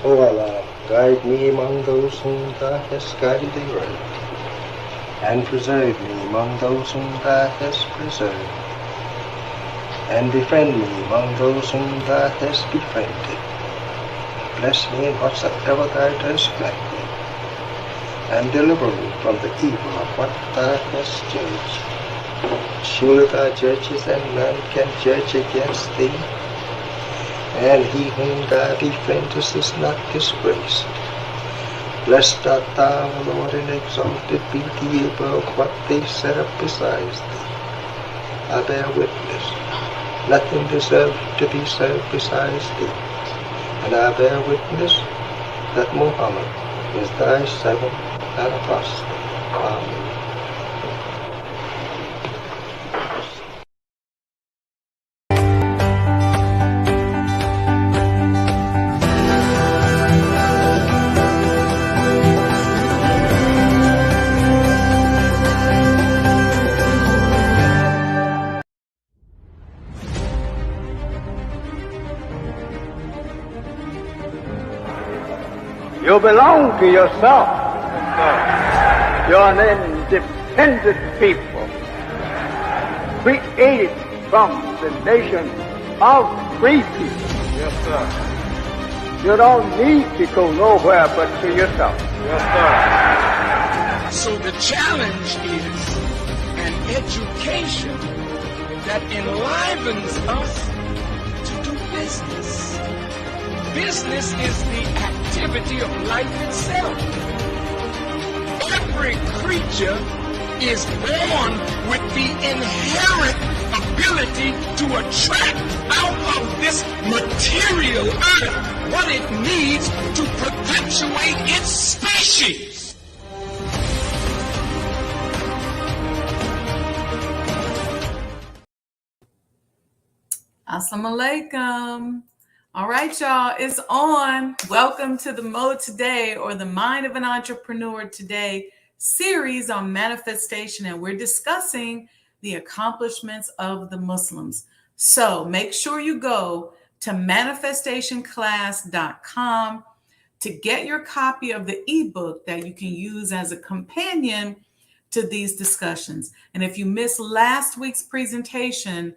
O Allah, guide me among those whom Thou hast guided aright, and preserve me among those whom Thou hast preserved, and befriend me among those whom Thou hast befriended. Bless me in whatsoever Thou dost grant me, and deliver me from the evil of what Thou hast judged. Surely Thou judgest, and none can judge against Thee, and he whom Thou befriendest is not disgraced. Blessed art Thou, O Lord, and exalted be Thee above what they set up besides Thee. I bear witness, nothing deserves to be served besides Thee, and I bear witness that Muhammad is Thy servant and apostle. Amen. You belong to yourself. You're an independent people, created from the nation of free people. Yes, sir. You don't need to go nowhere but to yourself. Yes, So the challenge is an education that enlivens us to do business. Business is the activity of life itself. Every creature is born with the inherent ability to attract out of this material earth what it needs to perpetuate its species. Assalamu alaikum. All right, y'all, it's on. Welcome to the Mode Today, or the Mind of an Entrepreneur Today series on manifestation, and we're discussing the accomplishments of the Muslims. So make sure you go to manifestationclass.com to get your copy of the ebook that you can use as a companion to these discussions. And if you missed last week's presentation,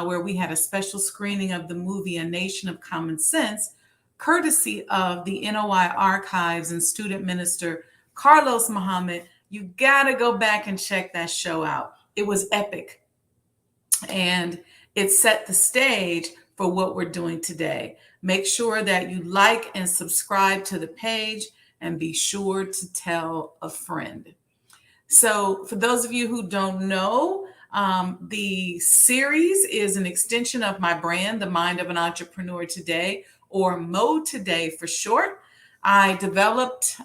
where we had a special screening of the movie A Nation of Common Sense, courtesy of the NOI Archives and student minister Carlos Muhammad, you got to go back and check that show out. It was epic, and it set the stage for what we're doing today. Make sure that you like and subscribe to the page, and be sure to tell a friend. So for those of you who don't know, the series is an extension of my brand, The Mind of an Entrepreneur Today, or Mode Today for short. I developed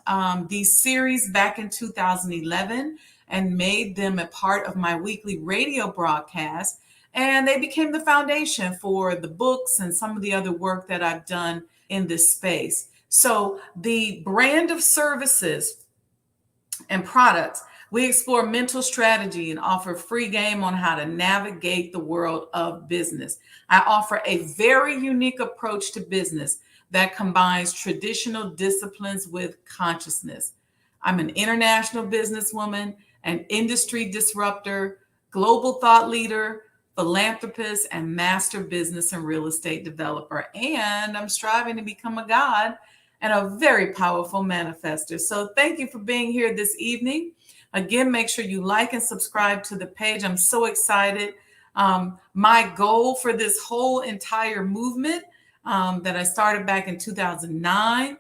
these series back in 2011 and made them a part of my weekly radio broadcast. And they became the foundation for the books and some of the other work that I've done in this space. So the brand of services and products, we explore mental strategy and offer free game on how to navigate the world of business. I offer a very unique approach to business that combines traditional disciplines with consciousness. I'm an international businesswoman, an industry disruptor, global thought leader, philanthropist, and master business and real estate developer. And I'm striving to become a god and a very powerful manifester. So thank you for being here this evening. Again, make sure you like and subscribe to the page. I'm so excited. My goal for this whole entire movement that I started back in 2009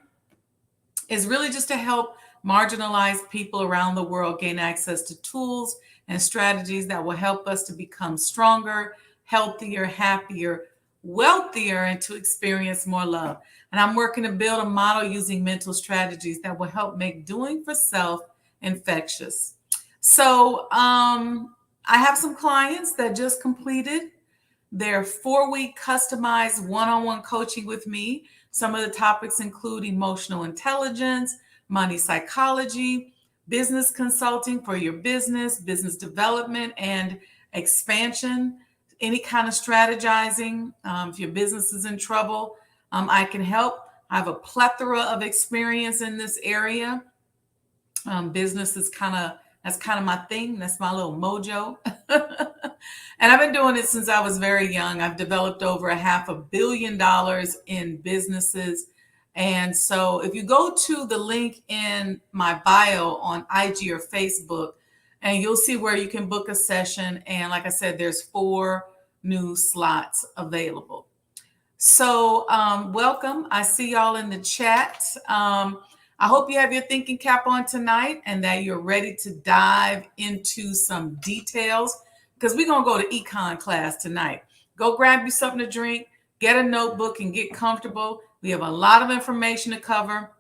is really just to help marginalized people around the world gain access to tools and strategies that will help us to become stronger, healthier, happier, wealthier, and to experience more love. And I'm working to build a model using mental strategies that will help make doing for self infectious. So I have some clients that just completed their 4-week customized one-on-one coaching with me. Some of the topics include emotional intelligence, money psychology, business consulting for your business, business development and expansion, any kind of strategizing. If your business is in trouble, I can help I have a plethora of experience in this area. Business is that's kind of my thing. That's my little mojo. And I've been doing it since I was very young. I've developed over $500 million in businesses. And so if you go to the link in my bio on IG or Facebook, and you'll see where you can book a session. And like I said, there's 4 new slots available. So welcome. I see y'all in the chat. I hope you have your thinking cap on tonight and that you're ready to dive into some details, because we're going to go to econ class tonight. Go grab you something to drink, get a notebook, and get comfortable. We have a lot of information to cover.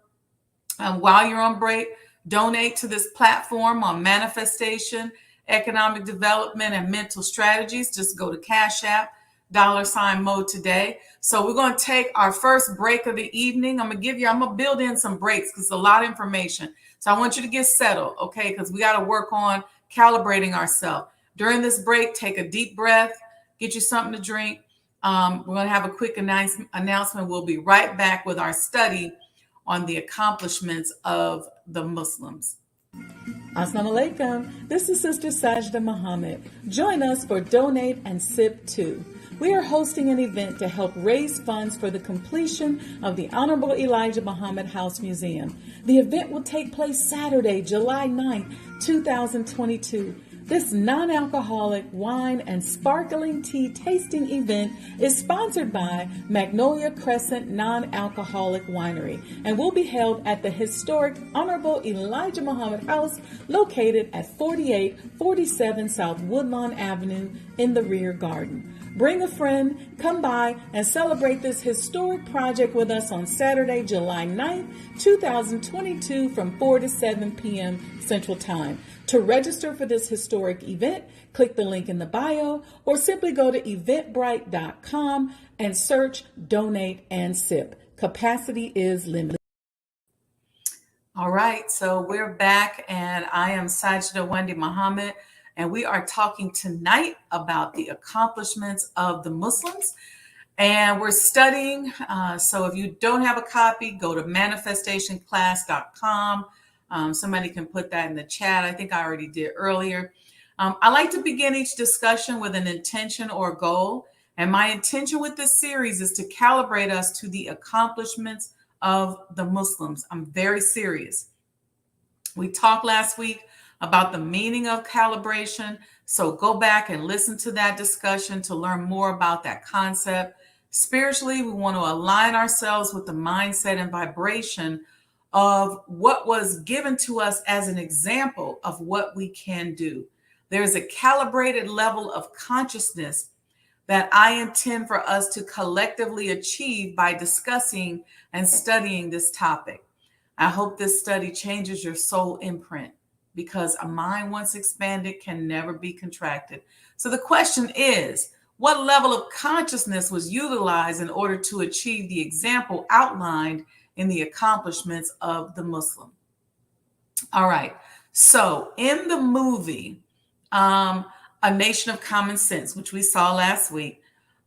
While you're on break, donate to this platform on manifestation, economic development, and mental strategies. Just go to Cash App, $Mo today. So we're going to take our first break of the evening. I'm going to build in some breaks because it's a lot of information. So I want you to get settled, okay? Because we got to work on calibrating ourselves. During this break, take a deep breath, get you something to drink. We're going to have a quick announcement. We'll be right back with our study on the accomplishments of the Muslims. Assalamu alaikum. This is Sister Sajdah Muhammad. Join us for Donate and Sip 2. We are hosting an event to help raise funds for the completion of the Honorable Elijah Muhammad House Museum. The event will take place Saturday, July 9th, 2022. This non-alcoholic wine and sparkling tea tasting event is sponsored by Magnolia Crescent Non-Alcoholic Winery and will be held at the historic Honorable Elijah Muhammad House located at 4847 South Woodlawn Avenue in the rear garden. Bring a friend, come by, and celebrate this historic project with us on Saturday, July 9th, 2022 from 4 to 7 p.m. Central Time. To register for this historic event, click the link in the bio or simply go to eventbrite.com and search Donate and Sip. Capacity is limited. All right, so we're back, and I am Sajdah Wendy Muhammad, and we are talking tonight about the accomplishments of the Muslims. And we're studying. So if you don't have a copy, go to manifestationclass.com. Somebody can put that in the chat. I think I already did earlier. I like to begin each discussion with an intention or goal. And my intention with this series is to calibrate us to the accomplishments of the Muslims. I'm very serious. We talked last week about the meaning of calibration. So go back and listen to that discussion to learn more about that concept. Spiritually, we want to align ourselves with the mindset and vibration of what was given to us as an example of what we can do. There's a calibrated level of consciousness that I intend for us to collectively achieve by discussing and studying this topic. I hope this study changes your soul imprint, because a mind once expanded can never be contracted. So the question is, what level of consciousness was utilized in order to achieve the example outlined in the accomplishments of the Muslim? All right. So in the movie, A Nation of Common Sense, which we saw last week,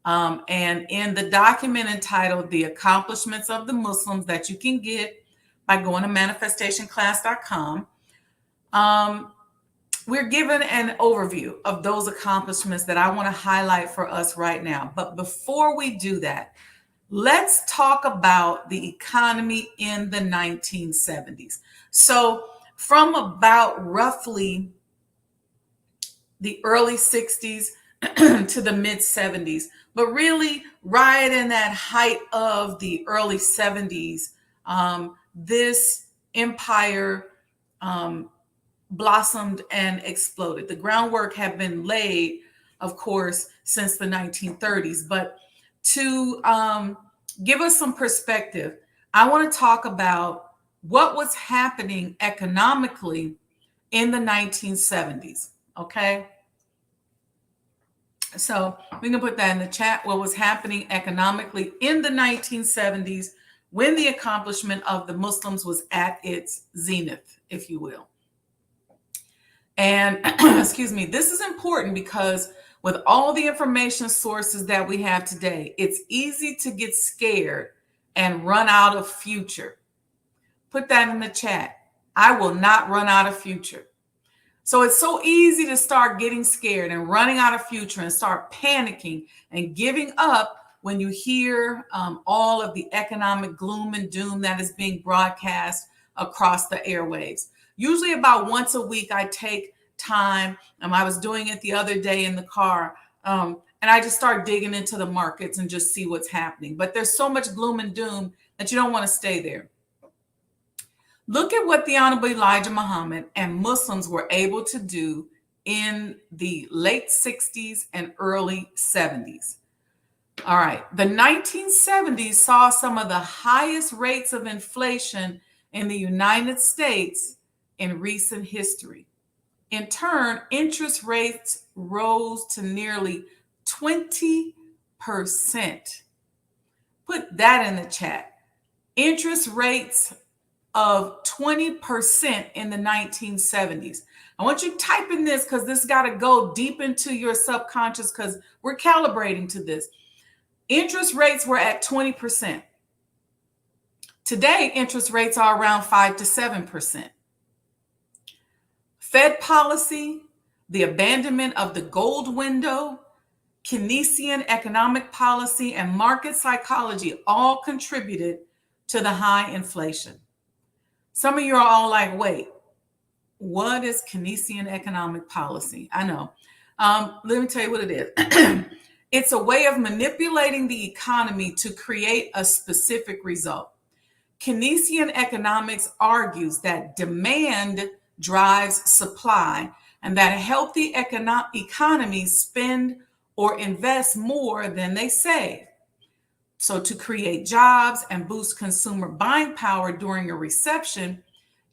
and in the document entitled The Accomplishments of the Muslims that you can get by going to manifestationclass.com, we're given an overview of those accomplishments that I want to highlight for us right now. But before we do that, let's talk about the economy in the 1970s. So from about roughly the early 60s to the mid 70s, but really right in that height of the early 70s, this empire blossomed and exploded. The groundwork had been laid, of course, since the 1930s. But to give us some perspective, I want to talk about what was happening economically in the 1970s. Okay. So we can put that in the chat. What was happening economically in the 1970s when the accomplishment of the Muslims was at its zenith, if you will. And excuse me, this is important because with all the information sources that we have today, it's easy to get scared and run out of future. Put that in the chat. I will not run out of future. So it's so easy to start getting scared and running out of future and start panicking and giving up when you hear all of the economic gloom and doom that is being broadcast across the airwaves. Usually about once a week, I take time. I was doing it the other day in the car. And I just start digging into the markets and just see what's happening. But there's so much gloom and doom that you don't want to stay there. Look at what the Honorable Elijah Muhammad and Muslims were able to do in the late 60s and early 70s. All right. The 1970s saw some of the highest rates of inflation in the United States in recent history. In turn, interest rates rose to nearly 20%. Put that in the chat. Interest rates of 20% in the 1970s. I want you to type in this because this got to go deep into your subconscious because we're calibrating to this. Interest rates were at 20%. Today, interest rates are around 5 to 7%. Fed policy, the abandonment of the gold window, Keynesian economic policy, and market psychology all contributed to the high inflation. Some of you are all like, wait, what is Keynesian economic policy? I know. Let me tell you what it is. It's a way of manipulating the economy to create a specific result. Keynesian economics argues that demand drives supply and that healthy economies spend or invest more than they save. So to create jobs and boost consumer buying power during a recession,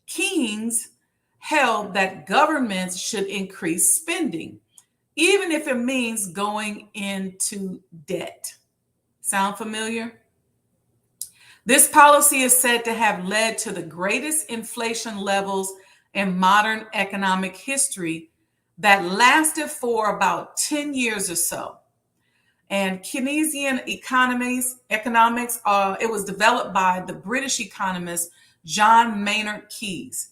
Keynes held that governments should increase spending, even if it means going into debt. Sound familiar? This policy is said to have led to the greatest inflation levels in modern economic history that lasted for about 10 years or so. And Keynesian economics, it was developed by the British economist John Maynard Keynes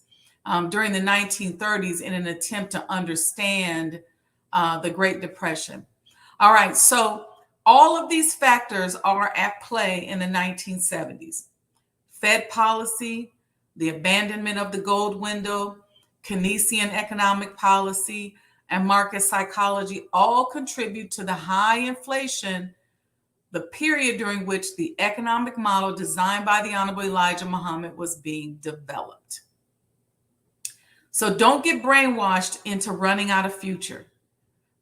during the 1930s in an attempt to understand the Great Depression. All right, so all of these factors are at play in the 1970s. Fed policy, the abandonment of the gold window, Keynesian economic policy, and market psychology all contribute to the high inflation, the period during which the economic model designed by the Honorable Elijah Muhammad was being developed. So don't get brainwashed into running out of future.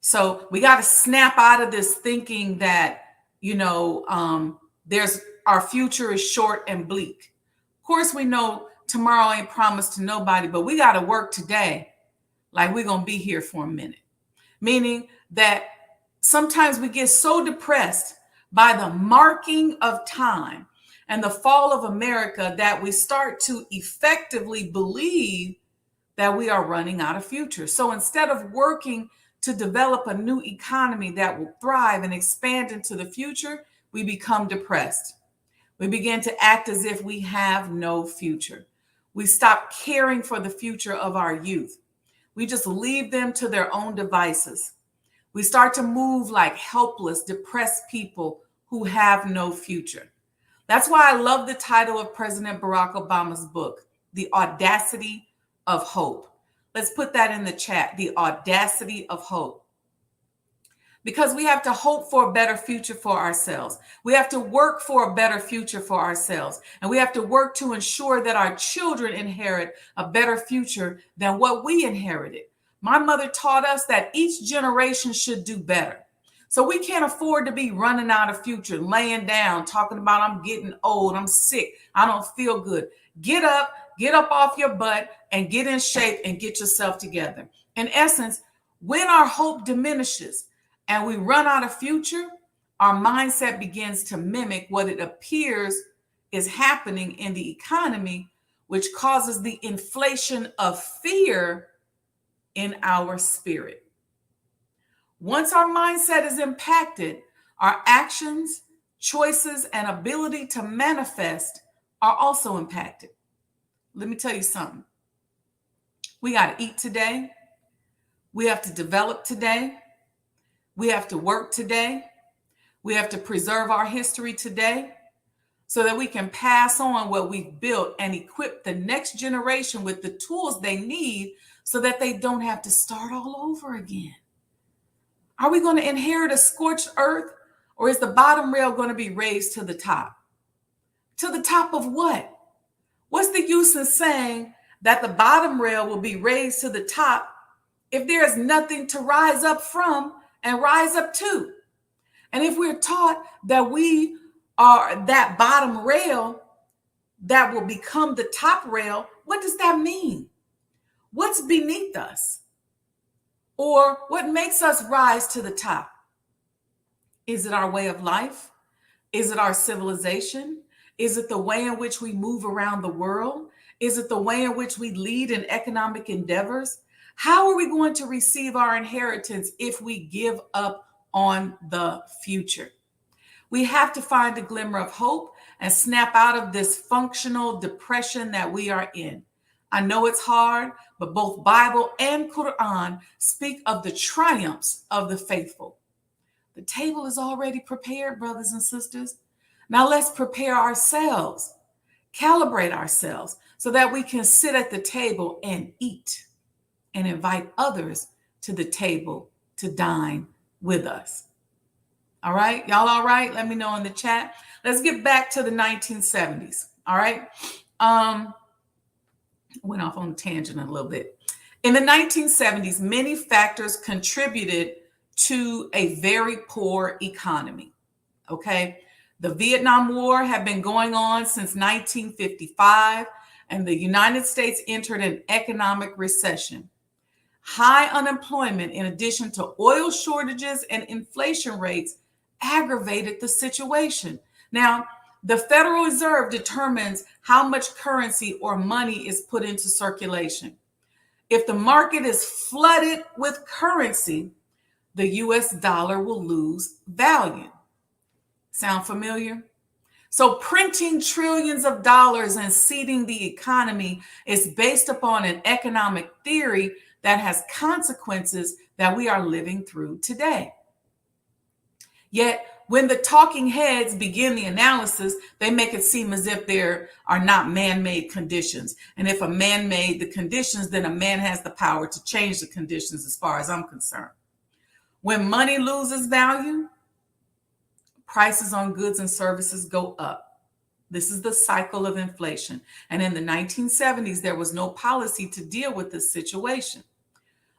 So we got to snap out of this thinking that, there's our future is short and bleak. Of course, we know tomorrow ain't promised to nobody, but we got to work today like we're going to be here for a minute. Meaning that sometimes we get so depressed by the marking of time and the fall of America that we start to effectively believe that we are running out of future. So instead of working to develop a new economy that will thrive and expand into the future, we become depressed. We begin to act as if we have no future. We stop caring for the future of our youth. We just leave them to their own devices. We start to move like helpless, depressed people who have no future. That's why I love the title of President Barack Obama's book, The Audacity of Hope. Let's put that in the chat, The Audacity of Hope. Because we have to hope for a better future for ourselves. We have to work for a better future for ourselves. And we have to work to ensure that our children inherit a better future than what we inherited. My mother taught us that each generation should do better. So we can't afford to be running out of future, laying down, talking about I'm getting old, I'm sick, I don't feel good. Get up off your butt and get in shape and get yourself together. In essence, when our hope diminishes, and we run out of future, our mindset begins to mimic what it appears is happening in the economy, which causes the inflation of fear in our spirit. Once our mindset is impacted, our actions, choices, and ability to manifest are also impacted. Let me tell you something. We got to eat today. We have to develop today. We have to work today. We have to preserve our history today so that we can pass on what we've built and equip the next generation with the tools they need so that they don't have to start all over again. Are we going to inherit a scorched earth, or is the bottom rail going to be raised to the top? To the top of what? What's the use in saying that the bottom rail will be raised to the top if there is nothing to rise up from and rise up to? And if we're taught that we are that bottom rail that will become the top rail, what does that mean? What's beneath us? Or what makes us rise to the top? Is it our way of life? Is it our civilization? Is it the way in which we move around the world? Is it the way in which we lead in economic endeavors? How are we going to receive our inheritance if we give up on the future? We have to find a glimmer of hope and snap out of this functional depression that we are in. I know it's hard, but both Bible and Quran speak of the triumphs of the faithful. The table is already prepared, brothers and sisters. Now let's prepare ourselves, calibrate ourselves so that we can sit at the table and eat and invite others to the table to dine with us. All right, y'all all right? Let me know in the chat. Let's get back to the 1970s. All right. Went off on a tangent a little bit. In the 1970s, many factors contributed to a very poor economy. Okay. The Vietnam War had been going on since 1955, and the United States entered an economic recession. High unemployment, in addition to oil shortages and inflation rates, aggravated the situation. Now, the Federal Reserve determines how much currency or money is put into circulation. If the market is flooded with currency, the US dollar will lose value. Sound familiar? So printing trillions of dollars and seeding the economy is based upon an economic theory that has consequences that we are living through today. Yet, when the talking heads begin the analysis, they make it seem as if there are not man-made conditions. And if a man made the conditions, then a man has the power to change the conditions as far as I'm concerned. When money loses value, prices on goods and services go up. This is the cycle of inflation. And in the 1970s, there was no policy to deal with this situation.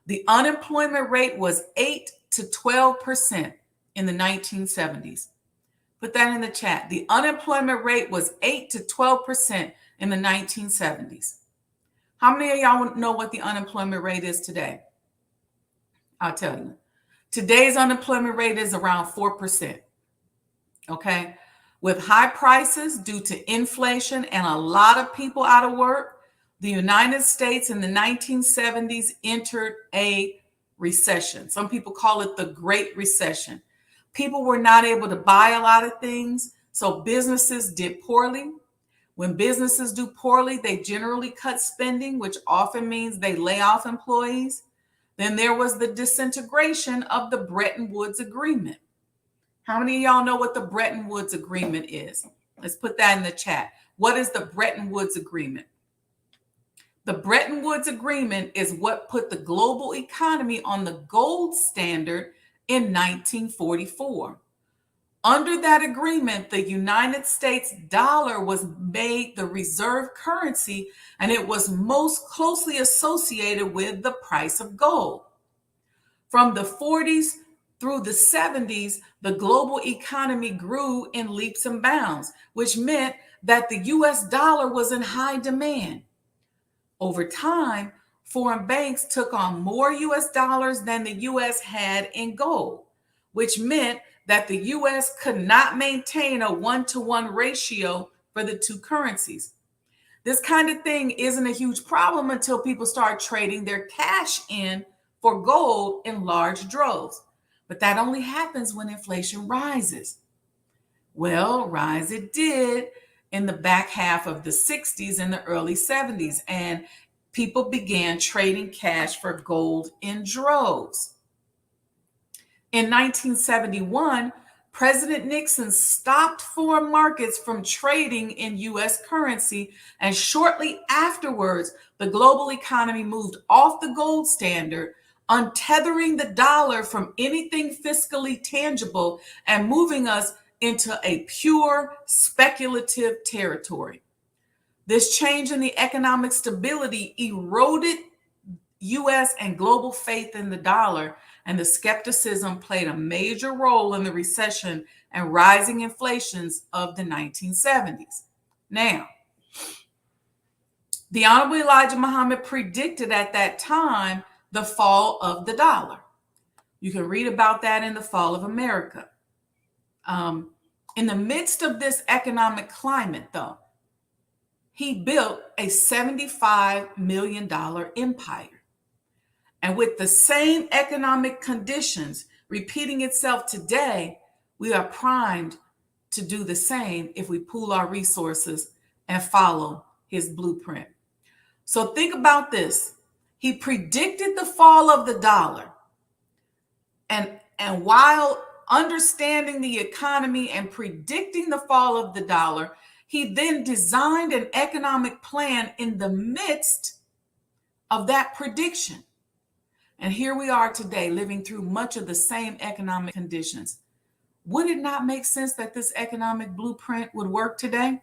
The unemployment rate was 8 to 12% in the 1970s. Put that in the chat. The unemployment rate was 8 to 12% in the 1970s. How many of y'all know what the unemployment rate is today? I'll tell you. Today's unemployment rate is around 4%. Okay. With high prices due to inflation and a lot of people out of work, the United States in the 1970s entered a recession. Some people call it the Great Recession. People were not able to buy a lot of things, so businesses did poorly. When businesses do poorly, they generally cut spending, which often means they lay off employees. Then there was the disintegration of the Bretton Woods Agreement. How many of y'all know what the Bretton Woods Agreement is? Let's put that in the chat. What is the Bretton Woods Agreement? The Bretton Woods Agreement is what put the global economy on the gold standard in 1944. Under that agreement, the United States dollar was made the reserve currency, and it was most closely associated with the price of gold. From the 40s through the 70s, the global economy grew in leaps and bounds, which meant that the US dollar was in high demand. Over time, foreign banks took on more US dollars than the US had in gold, which meant that the US could not maintain a 1-to-1 ratio for the two currencies. This kind of thing isn't a huge problem until people start trading their cash in for gold in large droves. But that only happens when inflation rises. Well, rise it did in the back half of the 60s and the early 70s, and people began trading cash for gold in droves. In 1971, President Nixon stopped foreign markets from trading in U.S. currency, and shortly afterwards, the global economy moved off the gold standard, untethering the dollar from anything fiscally tangible and moving us into a pure speculative territory. This change in the economic stability eroded U.S. and global faith in the dollar, and the skepticism played a major role in the recession and rising inflations of the 1970s. Now, the Honorable Elijah Muhammad predicted at that time the fall of the dollar. You can read about that in The Fall of America. In the midst of this economic climate, though, he built a $75 million empire. And with the same economic conditions repeating itself today, we are primed to do the same if we pool our resources and follow his blueprint. So think about this. He predicted the fall of the dollar. And while understanding the economy and predicting the fall of the dollar, he then designed an economic plan in the midst of that prediction. And here we are today, living through much of the same economic conditions. Would it not make sense that this economic blueprint would work today?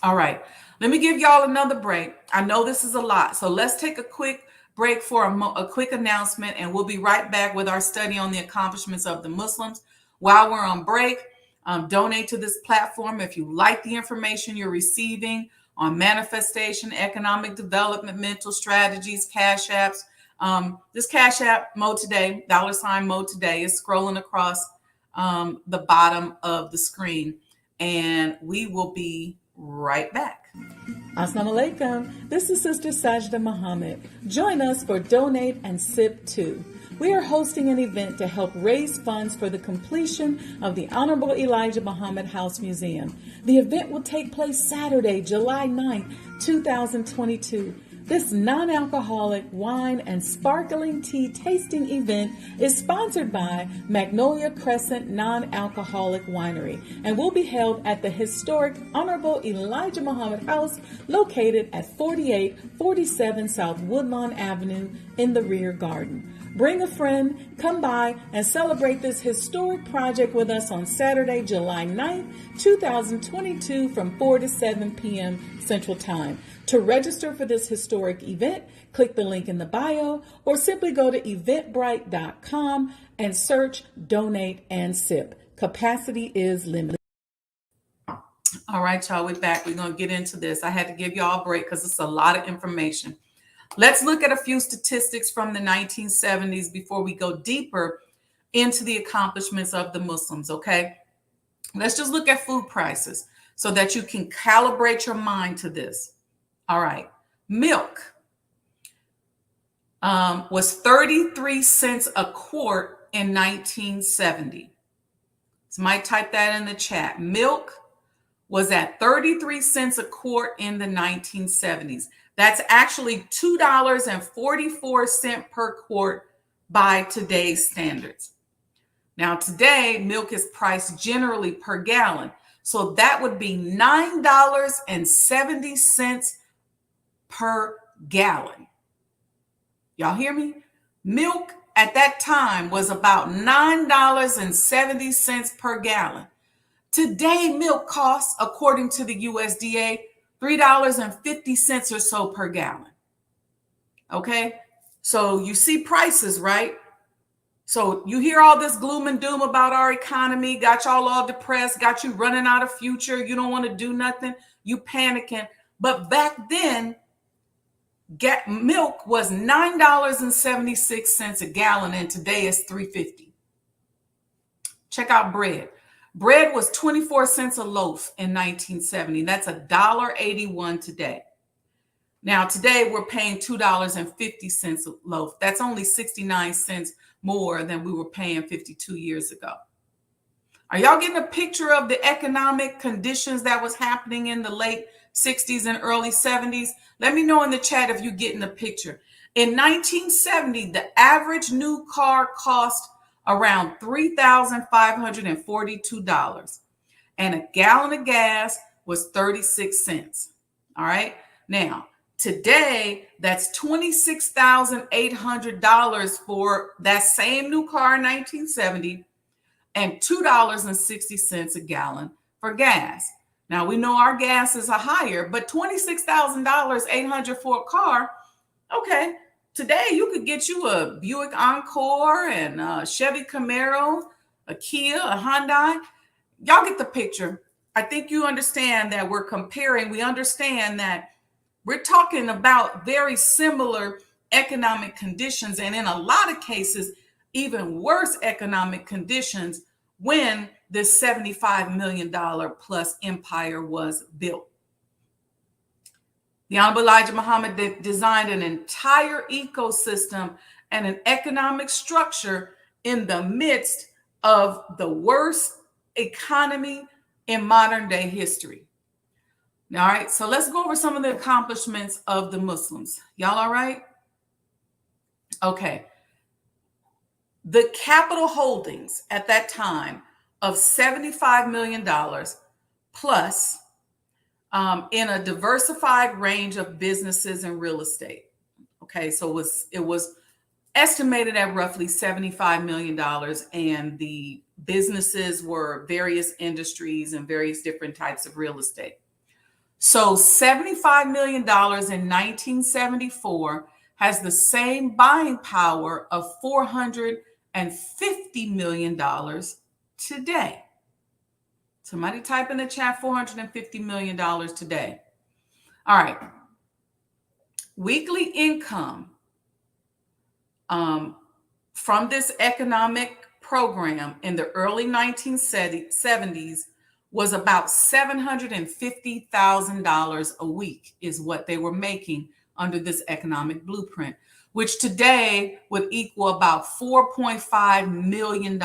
All right, let me give y'all another break. I know this is a lot, so let's take a quick break for a quick announcement, and we'll be right back with our study on the accomplishments of the Muslims. While we're on break, donate to this platform if you like the information you're receiving on manifestation, economic development, mental strategies, cash apps. This cash app, Mo Today, $ Mo Today, is scrolling across the bottom of the screen. And we will be right back. Assalamu alaikum. This is Sister Sajdah Muhammad. Join us for Donate and Sip 2. We are hosting an event to help raise funds for the completion of the Honorable Elijah Muhammad House Museum. The event will take place Saturday, July 9th, 2022. This non-alcoholic wine and sparkling tea tasting event is sponsored by Magnolia Crescent Non-Alcoholic Winery and will be held at the historic Honorable Elijah Muhammad House located at 4847 South Woodlawn Avenue in the rear garden. Bring a friend, come by, and celebrate this historic project with us on Saturday, July 9th, 2022 from 4 to 7 p.m. Central Time. To register for this historic event, click the link in the bio or simply go to eventbrite.com and search Donate and Sip. Capacity is limited. All right, y'all, we're back. We're going to get into this. I had to give y'all a break because it's a lot of information. Let's look at a few statistics from the 1970s before we go deeper into the accomplishments of the Muslims, okay? Let's just look at food prices so that you can calibrate your mind to this. All right. Milk was 33 cents a quart in 1970. Somebody type that in the chat. Milk was at 33 cents a quart in the 1970s. That's actually $2.44 per quart by today's standards. Now, today, milk is priced generally per gallon. So that would be $9.70 per gallon. Y'all hear me? Milk at that time was about $9.70 per gallon. Today, milk costs, according to the USDA, $3.50 or so per gallon. Okay, so you see prices, right? So you hear all this gloom and doom about our economy, got y'all all depressed, got you running out of future. You don't want to do nothing. You panicking. But back then, milk was $9.76 a gallon, and today it's $3.50. Check out bread. Bread was 24 cents a loaf in 1970. That's $1.81 today. Now, today we're paying $2.50 a loaf. That's only 69 cents more than we were paying 52 years ago. Are y'all getting a picture of the economic conditions that was happening in the late 60s and early 70s? Let me know in the chat if you're getting a picture. In 1970, the average new car cost around $3,542, and a gallon of gas was 36 cents. All right. Now, today, that's $26,800 for that same new car in 1970, and $2.60 a gallon for gas. Now, we know our gases are higher, but $26,800 for a car, okay. Today, you could get you a Buick Encore and a Chevy Camaro, a Kia, a Hyundai. Y'all get the picture. I think you understand that we're comparing. We understand that we're talking about very similar economic conditions, and in a lot of cases, even worse economic conditions when this $75 million plus empire was built. The Honorable Elijah Muhammad designed an entire ecosystem and an economic structure in the midst of the worst economy in modern day history. All right, so let's go over some of the accomplishments of the Muslims. Y'all all right? Okay. The capital holdings at that time of $75 million plus in a diversified range of businesses and real estate. Okay, so it was estimated at roughly $75 million, and the businesses were various industries and various different types of real estate. So $75 million in 1974 has the same buying power of $450 million today. Somebody type in the chat $450 million today. All right. Weekly income from this economic program in the early 1970s was about $750,000 a week is what they were making under this economic blueprint, which today would equal about $4.5 million.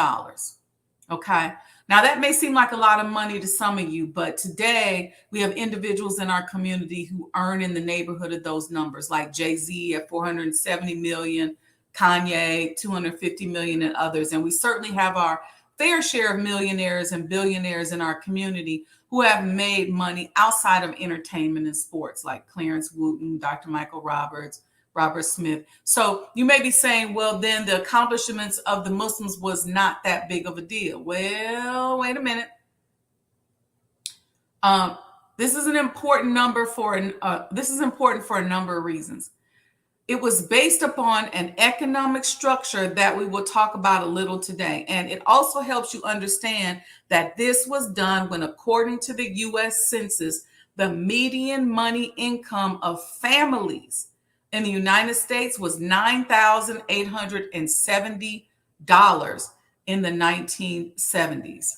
Okay. Now, that may seem like a lot of money to some of you, but today we have individuals in our community who earn in the neighborhood of those numbers, like Jay-Z at $470 million, Kanye, $250 million, and others. And we certainly have our fair share of millionaires and billionaires in our community who have made money outside of entertainment and sports, like Clarence Wooten, Dr. Michael Roberts, Robert Smith. So you may be saying, well, then the accomplishments of the Muslims was not that big of a deal. Well, wait a minute. This is an important number for a number of reasons. It was based upon an economic structure that we will talk about a little today. And it also helps you understand that this was done when, according to the U.S. Census, the median money income of families in the United States was $9,870 in the 1970s.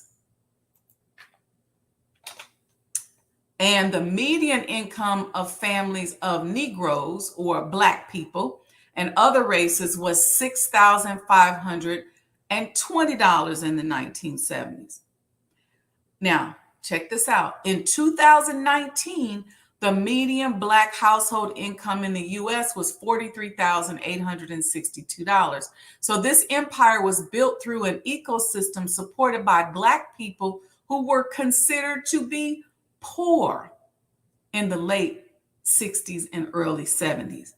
And the median income of families of Negroes or Black people and other races was $6,520 in the 1970s. Now, check this out. In 2019, the median Black household income in the U.S. was $43,862. So this empire was built through an ecosystem supported by Black people who were considered to be poor in the late 60s and early 70s.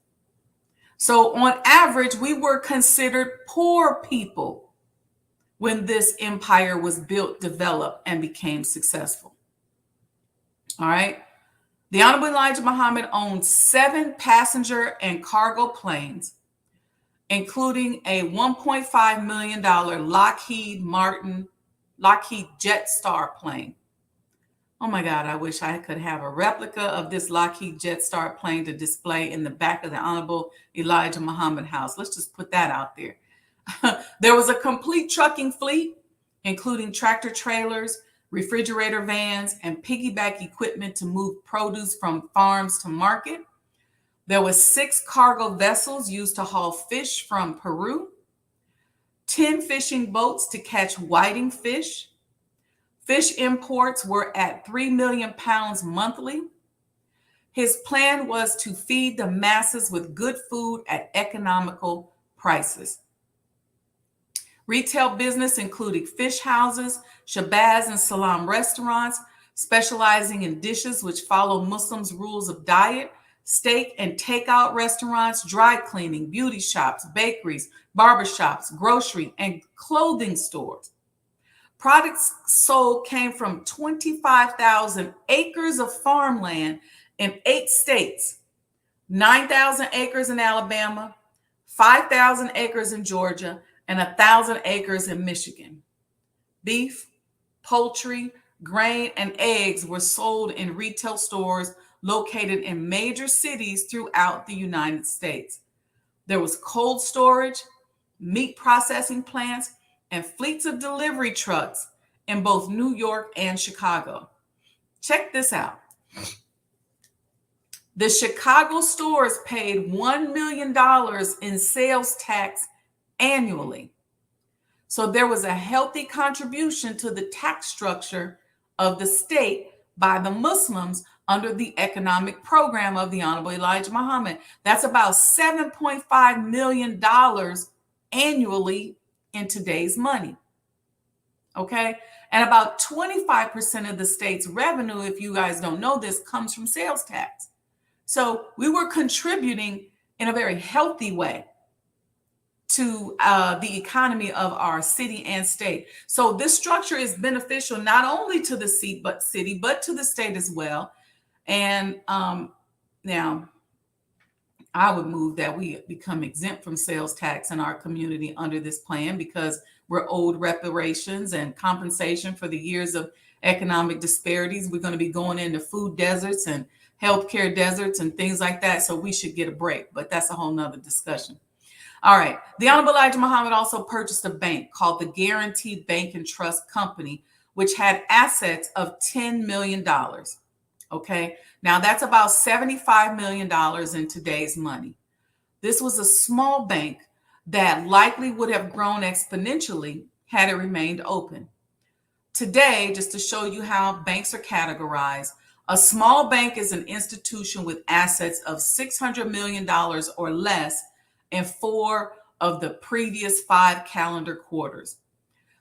So on average, we were considered poor people when this empire was built, developed, and became successful. All right. The Honorable Elijah Muhammad owned 7 passenger and cargo planes, including a $1.5 million Lockheed Jetstar plane. Oh my God, I wish I could have a replica of this Lockheed Jetstar plane to display in the back of the Honorable Elijah Muhammad house. Let's just put that out there. There was a complete trucking fleet, including tractor trailers, refrigerator vans, and piggyback equipment to move produce from farms to market. There were 6 cargo vessels used to haul fish from Peru, 10 fishing boats to catch whiting fish, Fish imports were at 3 million pounds monthly. His plan was to feed the masses with good food at economical prices. Retail business included fish houses, shabazz and salam restaurants, specializing in dishes which follow Muslims' rules of diet, steak and takeout restaurants, dry cleaning, beauty shops, bakeries, barbershops, grocery, and clothing stores. Products sold came from 25,000 acres of farmland in 8 states, 9,000 acres in Alabama, 5,000 acres in Georgia, and 1,000 acres in Michigan. Beef, poultry, grain, and eggs were sold in retail stores located in major cities throughout the United States. There was cold storage, meat processing plants, and fleets of delivery trucks in both New York and Chicago. Check this out. The Chicago stores paid $1 million in sales tax annually. So there was a healthy contribution to the tax structure of the state by the Muslims under the economic program of the Honorable Elijah Muhammad. That's about $7.5 million annually in today's money. Okay? And about 25% of the state's revenue, if you guys don't know this, comes from sales tax. So we were contributing in a very healthy way to the economy of our city and state. So this structure is beneficial not only to the city, but to the state as well. And now I would move that we become exempt from sales tax in our community under this plan, because we're owed reparations and compensation for the years of economic disparities. We're going to be going into food deserts and healthcare deserts and things like that. So we should get a break, but that's a whole nother discussion. All right. The Honorable Elijah Muhammad also purchased a bank called the Guaranteed Bank and Trust Company, which had assets of $10 million. Okay. Now that's about $75 million in today's money. This was a small bank that likely would have grown exponentially had it remained open. Today, just to show you how banks are categorized, a small bank is an institution with assets of $600 million or less in 4 of the previous 5 calendar quarters.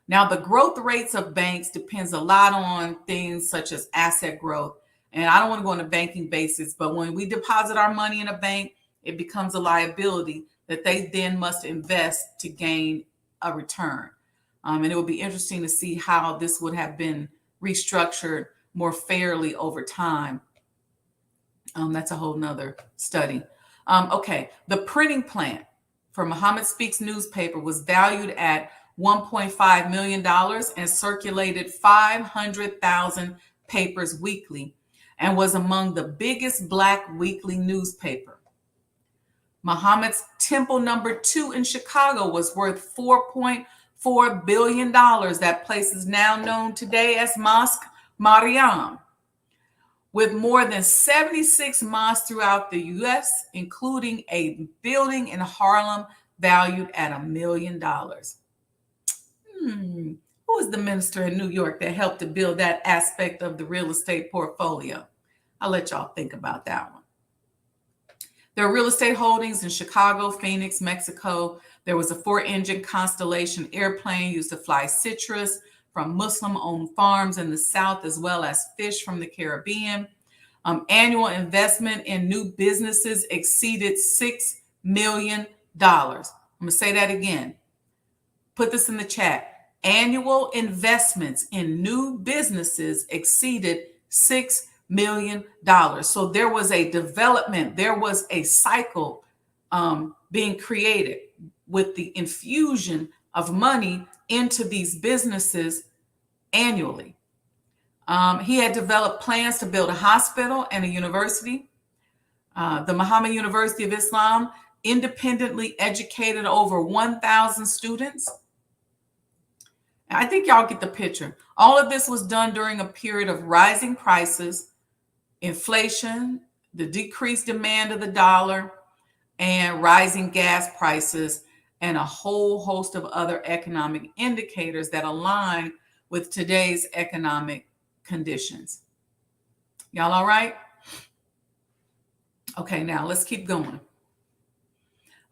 Now, the growth rates of banks depends a lot on things such as asset growth. And I don't want to go into banking basics, but when we deposit our money in a bank, it becomes a liability that they then must invest to gain a return. And it will be interesting to see how this would have been restructured more fairly over time. That's a whole nother study. Okay, the printing plant for Muhammad Speaks newspaper was valued at $1.5 million and circulated 500,000 papers weekly, and was among the biggest Black weekly newspaper. Muhammad's Temple number 2 in Chicago was worth $4.4 billion. That place is now known today as Mosque Mariam, with more than 76 mosques throughout the U.S., including a building in Harlem valued at $1 million. Who was the minister in New York that helped to build that aspect of the real estate portfolio? I'll let y'all think about that one. There are real estate holdings in Chicago, Phoenix, Mexico. There was a 4-engine Constellation airplane used to fly citrus from Muslim-owned farms in the South, as well as fish from the Caribbean. Annual investment in new businesses exceeded $6 million. I'm going to say that again. Put this in the chat. Annual investments in new businesses exceeded $6 million. So there was a development, there was a cycle being created with the infusion of money into these businesses annually. He had developed plans to build a hospital and a university. The Muhammad University of Islam independently educated over 1,000 students. I think y'all get the picture. All of this was done during a period of rising prices, inflation, the decreased demand of the dollar, and rising gas prices, and a whole host of other economic indicators that align with today's economic conditions. Y'all all right? Okay, now let's keep going.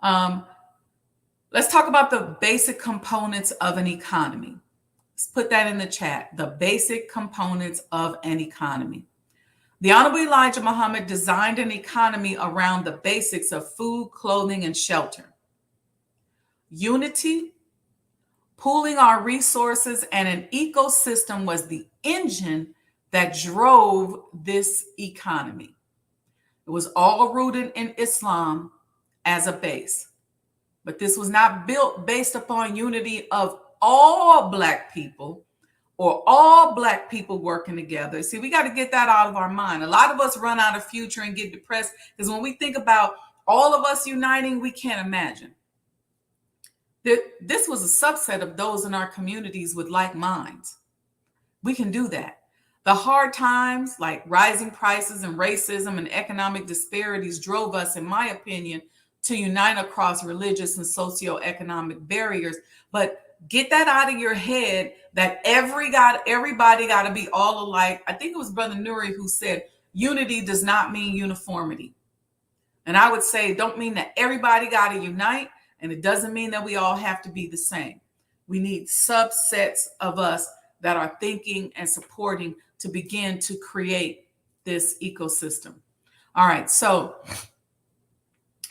Let's talk about the basic components of an economy. Let's put that in the chat. The basic components of an economy. The Honorable Elijah Muhammad designed an economy around the basics of food, clothing, and shelter. Unity, pooling our resources, and an ecosystem was the engine that drove this economy. It was all rooted in Islam as a base. But this was not built based upon unity of all Black people or all Black people working together. See, we got to get that out of our mind. A lot of us run out of future and get depressed because when we think about all of us uniting, we can't imagine. This was a subset of those in our communities with like minds. We can do that. The hard times like rising prices and racism and economic disparities drove us, in my opinion, to unite across religious and socioeconomic barriers. But get that out of your head that everybody got to be all alike. I think it was Brother Nuri who said, unity does not mean uniformity. And I would say, don't mean that everybody got to unite, and it doesn't mean that we all have to be the same. We need subsets of us that are thinking and supporting to begin to create this ecosystem. All right, so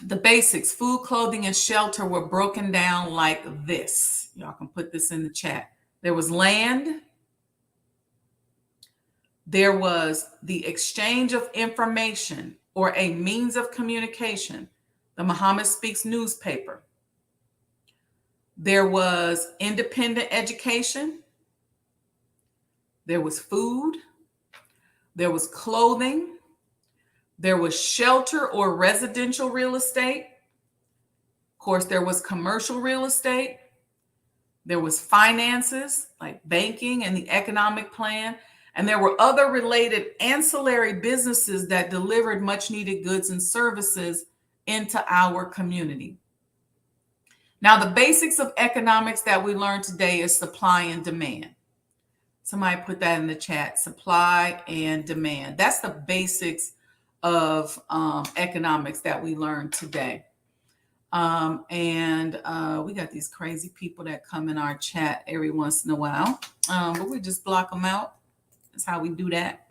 the basics, food, clothing, and shelter were broken down like this. Y'all can put this in the chat. There was land. There was the exchange of information or a means of communication, the Muhammad Speaks newspaper. There was independent education. There was food. There was clothing. There was shelter or residential real estate. Of course, there was commercial real estate. There was finances like banking and the economic plan. And there were other related ancillary businesses that delivered much needed goods and services into our community. Now, the basics of economics that we learned today is supply and demand. Somebody put that in the chat, supply and demand. That's the basics of economics that we learned today. And we got these crazy people that come in our chat every once in a while, but we just block them out. That's how we do that.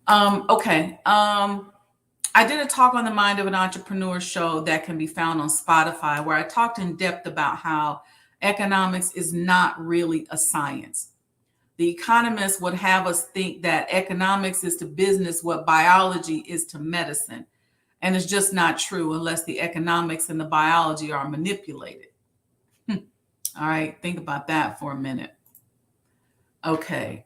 Okay. I did a talk on the Mind of an Entrepreneur show that can be found on Spotify, where I talked in depth about how economics is not really a science. The economists would have us think that economics is to business what biology is to medicine. And it's just not true unless the economics and the biology are manipulated. All right, think about that for a minute. Okay.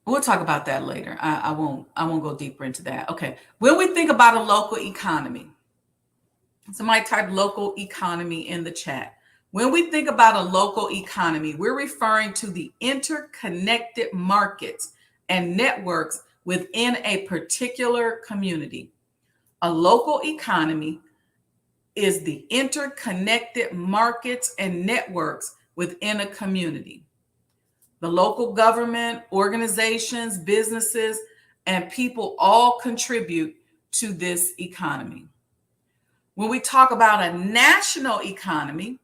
We'll talk about that later. I won't go deeper into that. Okay. When we think about a local economy, somebody type local economy in the chat. When we think about a local economy, we're referring to the interconnected markets and networks within a particular community. A local economy is the interconnected markets and networks within a community. The local government, organizations, businesses, and people all contribute to this economy. When we talk about a national economy,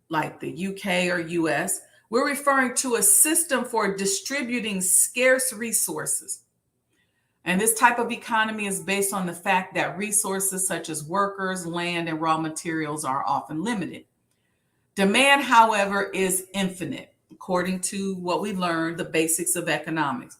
like the UK or US, we're referring to a system for distributing scarce resources. And this type of economy is based on the fact that resources such as workers, land, and raw materials are often limited. Demand, however, is infinite, according to what we learned, the basics of economics.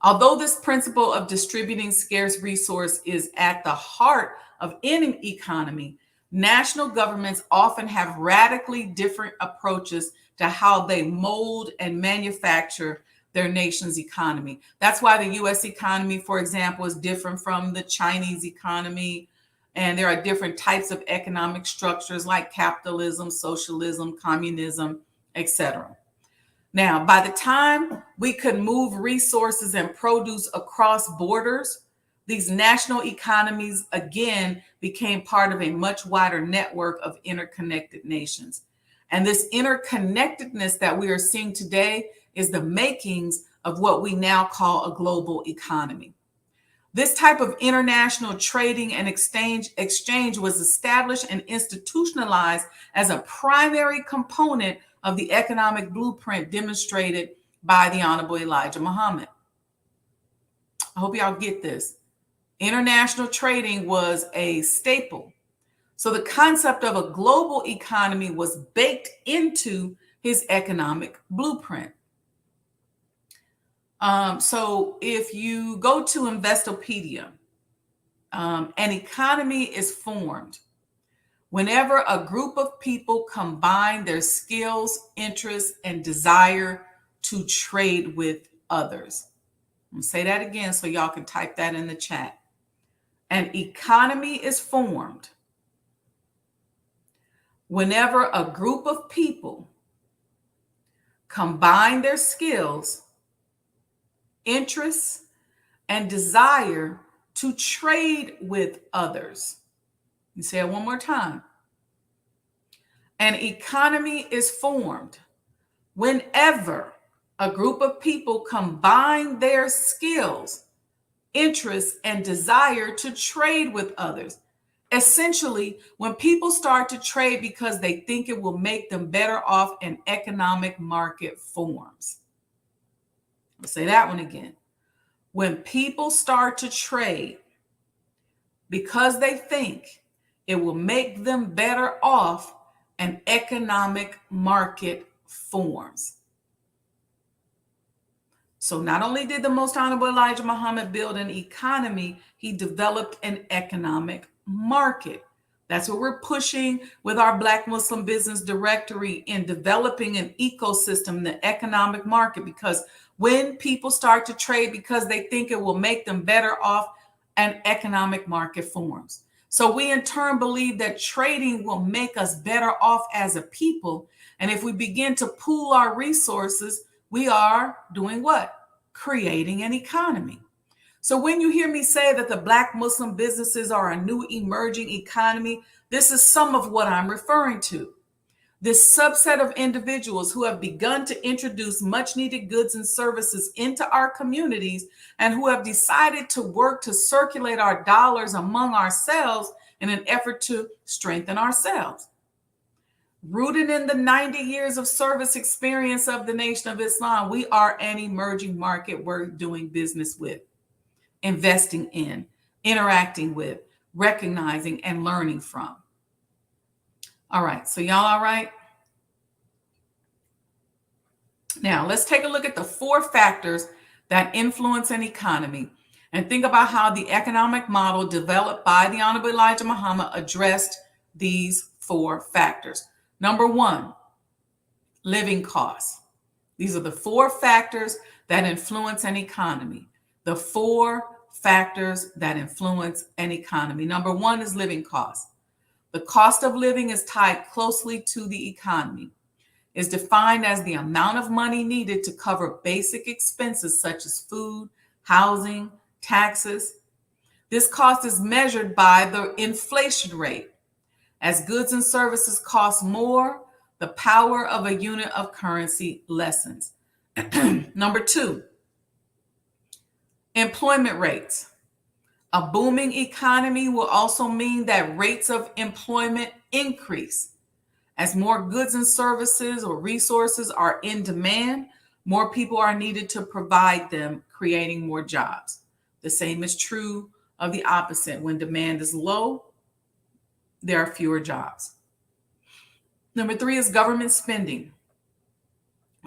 Although this principle of distributing scarce resource is at the heart of any economy, national governments often have radically different approaches to how they mold and manufacture their nation's economy. That's why the US economy, for example, is different from the Chinese economy. And there are different types of economic structures like capitalism, socialism, communism, etc. Now, by the time we could move resources and produce across borders, these national economies again became part of a much wider network of interconnected nations. And this interconnectedness that we are seeing today is the makings of what we now call a global economy. This type of international trading and exchange was established and institutionalized as a primary component of the economic blueprint demonstrated by the Honorable Elijah Muhammad. I hope y'all get this. International trading was a staple. So the concept of a global economy was baked into his economic blueprint. So if you go to Investopedia, an economy is formed whenever a group of people combine their skills, interests, and desire to trade with others. I'm going to say that again so y'all can type that in the chat. An economy is formed whenever a group of people combine their skills, interests, and desire to trade with others. Let me say it one more time. An economy is formed whenever a group of people combine their skills, interests, and desire to trade with others. Essentially, when people start to trade because they think it will make them better off, an economic market forms. I'll say that one again. When people start to trade because they think it will make them better off, an economic market forms. So not only did the Most Honorable Elijah Muhammad build an economy, he developed an economic market. That's what we're pushing with our Black Muslim Business Directory in developing an ecosystem, the economic market, because when people start to trade because they think it will make them better off, an economic market forms. So we in turn believe that trading will make us better off as a people. And if we begin to pool our resources, we are doing what? Creating an economy. So when you hear me say that the Black Muslim businesses are a new emerging economy, this is some of what I'm referring to. This subset of individuals who have begun to introduce much needed goods and services into our communities and who have decided to work to circulate our dollars among ourselves in an effort to strengthen ourselves. Rooted in the 90 years of service experience of the Nation of Islam, we are an emerging market worth doing business with, investing in, interacting with, recognizing, and learning from. All right, so y'all all right? Now, let's take a look at the 4 factors that influence an economy and think about how the economic model developed by the Honorable Elijah Muhammad addressed these 4 factors. Number 1, living costs. These are the 4 factors that influence an economy. The 4 factors that influence an economy. Number 1 is living costs. The cost of living is tied closely to the economy. It's defined as the amount of money needed to cover basic expenses such as food, housing, taxes. This cost is measured by the inflation rate. As goods and services cost more, the power of a unit of currency lessens. Number 2, employment rates. A booming economy will also mean that rates of employment increase. As more goods and services or resources are in demand, more people are needed to provide them, creating more jobs. The same is true of the opposite. When demand is low, there are fewer jobs. Number 3 is government spending.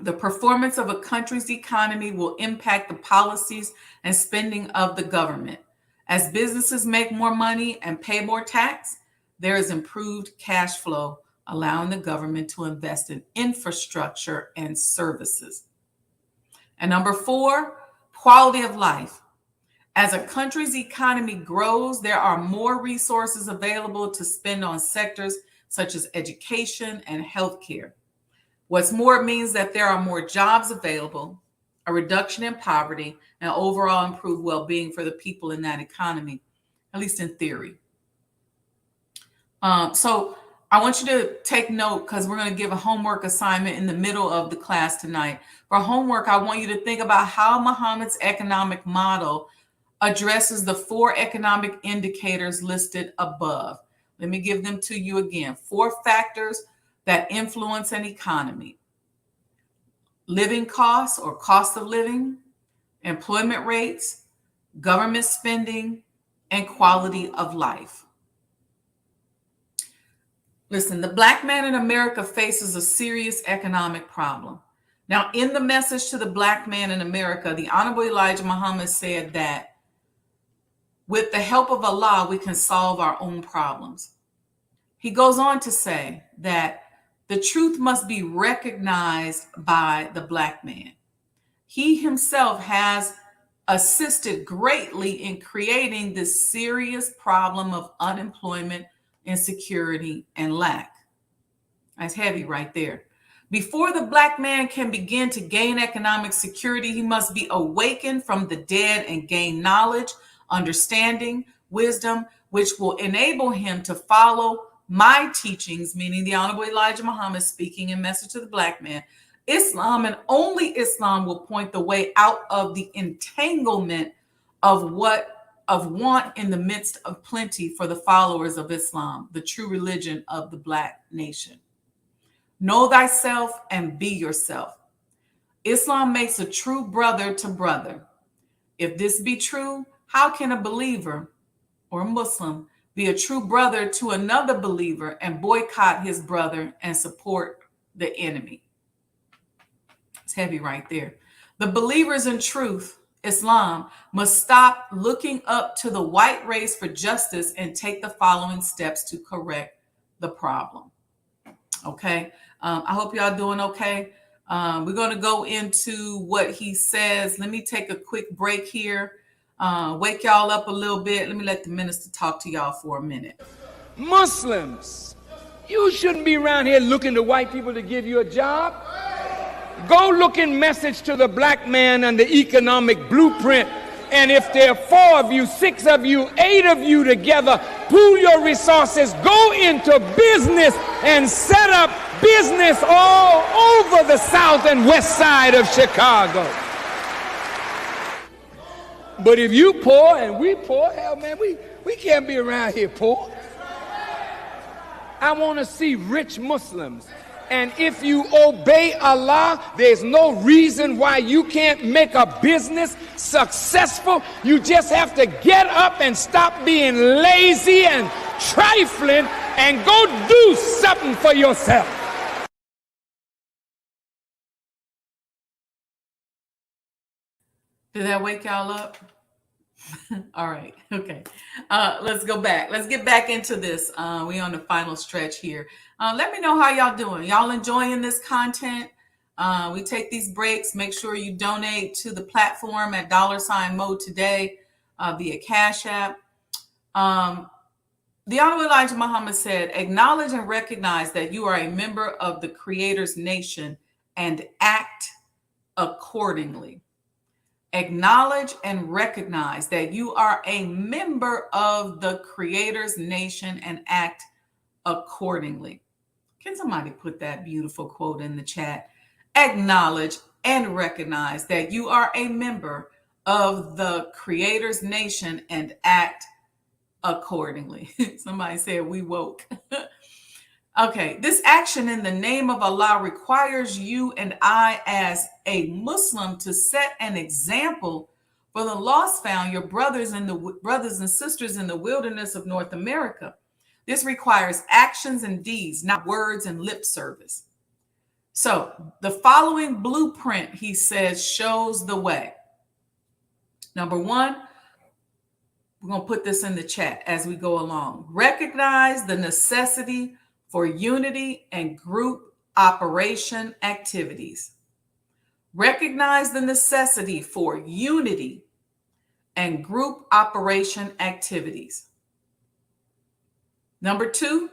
The performance of a country's economy will impact the policies and spending of the government. As businesses make more money and pay more tax, there is improved cash flow, allowing the government to invest in infrastructure and services. And number 4, quality of life. As a country's economy grows, there are more resources available to spend on sectors such as education and healthcare. What's more, it means that there are more jobs available, a reduction in poverty, and overall improve well-being for the people in that economy, at least in theory. So I want you to take note, because we're going to give a homework assignment in the middle of the class tonight. For homework, I want you to think about how Muhammad's economic model addresses the 4 economic indicators listed above. Let me give them to you again. 4 factors that influence an economy: living costs or cost of living, employment rates, government spending, and quality of life. Listen, the Black man in America faces a serious economic problem. Now, in the message to the Black man in America, the Honorable Elijah Muhammad said that with the help of Allah, we can solve our own problems. He goes on to say that the truth must be recognized by the Black man. He himself has assisted greatly in creating this serious problem of unemployment, insecurity, and lack. That's heavy right there. Before the Black man can begin to gain economic security, he must be awakened from the dead and gain knowledge, understanding, wisdom, which will enable him to follow my teachings, meaning the Honorable Elijah Muhammad speaking in Message to the Black Man. Islam, and only Islam, will point the way out of the entanglement of want in the midst of plenty for the followers of Islam, the true religion of the Black nation. Know thyself and be yourself. Islam makes a true brother to brother. If this be true, how can a believer or a Muslim be a true brother to another believer and boycott his brother and support the enemy? It's heavy right there. The believers in truth, Islam, must stop looking up to the white race for justice and take the following steps to correct the problem. Okay. I hope y'all doing okay. We're going to go into what he says. Let me take a quick break here. Wake y'all up a little bit. Let me let the minister talk to y'all for a minute. Muslims, you shouldn't be around here looking to white people to give you a job. Go look in Message to the Black Man and the Economic Blueprint. And if there are 4 of you, 6 of you, 8 of you together, pool your resources, go into business and set up business all over the south and west side of Chicago. But if you poor and we poor, hell man, we can't be around here poor. I want to see rich Muslims. And if you obey Allah, there's no reason why you can't make a business successful. You just have to get up and stop being lazy and trifling and go do something for yourself. Did that wake y'all up? All right. Okay. Let's go back. Let's get back into this. We on the final stretch here. Let me know how y'all doing. Y'all enjoying this content? We take these breaks. Make sure you donate to the platform at $Mo today via Cash App. The Honorable Elijah Muhammad said, acknowledge and recognize that you are a member of the Creator's nation and act accordingly. Acknowledge and recognize that you are a member of the Creator's nation and act accordingly. Can somebody put that beautiful quote in the chat? Acknowledge and recognize that you are a member of the Creator's nation and act accordingly. Somebody said we woke. Okay, this action in the name of Allah requires you and I as a Muslim to set an example for the lost found, your brothers and sisters in the wilderness of North America. This requires actions and deeds, not words and lip service. So the following blueprint, he says, shows the way. Number 1, we're going to put this in the chat as we go along. Recognize the necessity for unity and group operation activities. Recognize the necessity for unity and group operation activities. Number 2,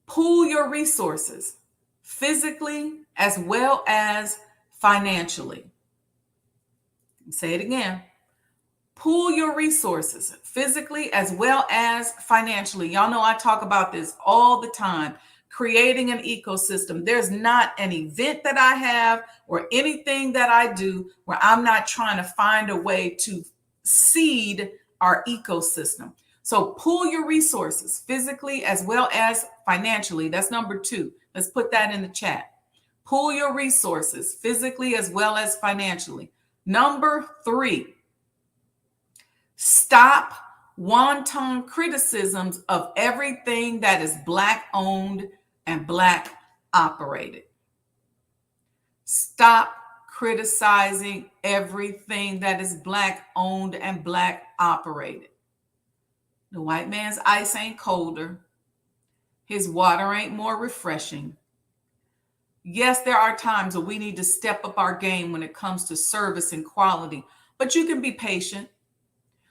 pool your resources physically as well as financially. Say it again. Pool your resources physically as well as financially. Y'all know I talk about this all the time. Creating an ecosystem. There's not an event that I have or anything that I do where I'm not trying to find a way to seed our ecosystem. So pool your resources physically as well as financially. That's number 2. Let's put that in the chat. Pool your resources physically as well as financially. Number 3, stop wanton criticisms of everything that is Black owned and Black operated. Stop criticizing everything that is Black owned and Black operated. The white man's ice ain't colder. His water ain't more refreshing. Yes, there are times where we need to step up our game when it comes to service and quality, but you can be patient.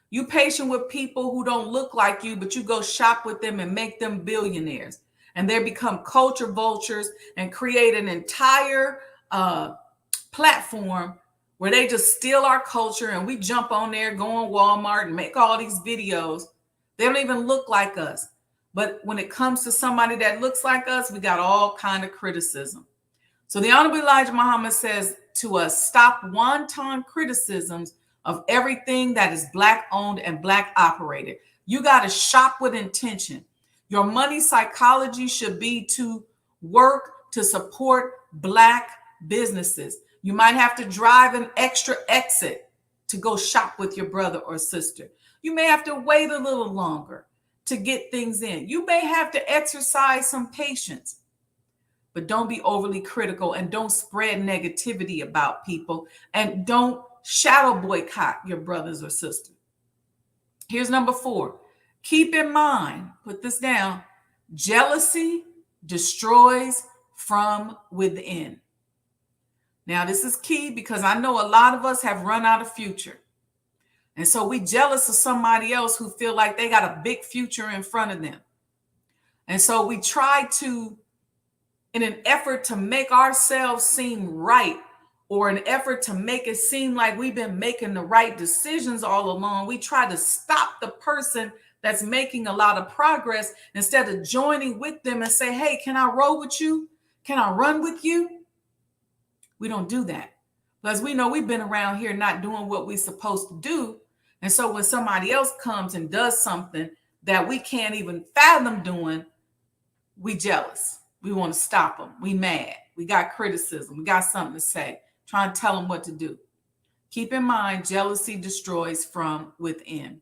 You patient with people who don't look like you, but you go shop with them and make them billionaires. And they become culture vultures and create an entire platform where they just steal our culture and we jump on there, go on Walmart and make all these videos. They don't even look like us. But when it comes to somebody that looks like us, we got all kind of criticism. So the Honorable Elijah Muhammad says to us, stop wanton criticisms of everything that is Black owned and Black operated. You got to shop with intention. Your money psychology should be to work to support Black businesses. You might have to drive an extra exit to go shop with your brother or sister. You may have to wait a little longer to get things in. You may have to exercise some patience, but don't be overly critical and don't spread negativity about people and don't shadow boycott your brothers or sisters. Here's number 4. Keep in mind, put this down, jealousy destroys from within. Now, this is key because I know a lot of us have run out of future. And so we jealous of somebody else who feel like they got a big future in front of them. And so we try to, in an effort to make ourselves seem right, or an effort to make it seem like we've been making the right decisions all along, we try to stop the person that's making a lot of progress instead of joining with them and say, hey, can I roll with you? Can I run with you? We don't do that because we know we've been around here not doing what we're supposed to do. And so when somebody else comes and does something that we can't even fathom doing, we jealous. We want to stop them. We mad. We got criticism. We got something to say. Trying to tell them what to do. Keep in mind, jealousy destroys from within.